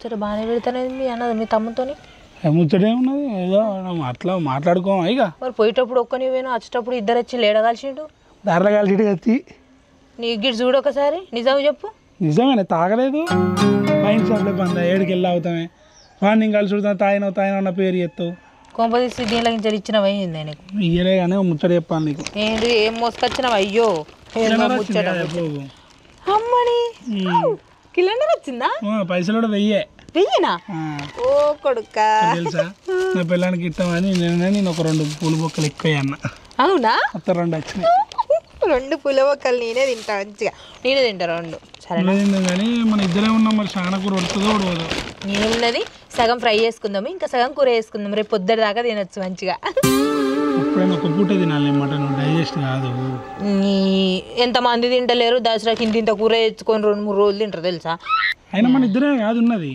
ముచ్చట బాగానే పెడతానేది మీ అన్నది మీ తమ్ముతోని ముచ్చటే ఉన్నది ఏదో అట్లా మాట్లాడుకోం ఇక మరి పోయేటప్పుడు ఒక్కని పోయినా వచ్చేటప్పుడు ఇద్దరు వచ్చి లేడగాల్సిండు దారిలో కలిసి కత్తి నీ గిట్ చూడు ఒకసారి నిజం చెప్పు నిజమేనా తాగలేదు వైన్ షాప్లో బంద ఏడికి వెళ్ళి అవుతామే మార్నింగ్ కలిసి చూడతాను తాయిన అన్న పేరు చెప్తావు కొంపదీసి దీనిలో ఇంత ఇచ్చిన పోయింది నీకు ఇయ్యలే కానీ ముచ్చట చెప్పాను నీకు ఏంటి ఏం మోసుకొచ్చినావు అయ్యో ముచ్చట అమ్మని కిలోండర్ వచ్చిందా పైసలు కూడా వెయ్యే వెయ్యనా ఓ కొడుక తెలుసా నా పిల్లానికి ఇస్తామని నేను ఒక 2 పూల బొక్కలు ఎక్కువ అన్న అవునా మొత్తం 2 వచ్చినాయి 2 పూల బొక్కలు నేనే తింటా మంచిగా నేనే తింటా 2 సరే కానీ మన ఇద్దరే ఉన్నాం మరి చాలా కూర ఉడుతుందో ఉడవదు నేనున్నది సగం ఫ్రై చేసుకుందాము ఇంకా సగం కూర వేసుకుందాం రేపు పొద్దుట దాకా తినొచ్చు మంచిగా ఎప్పుడైనా ఒక పూట తినాలి మటన్ డైజెస్ట్ కాదు ఎంతమంది తింటలేరు దసరాకి ఇంత కూర తెచ్చుకొని 2-3 రోజులు తింటారు తెలుసా అయినా మన ఇద్దరే కాదు ఉన్నది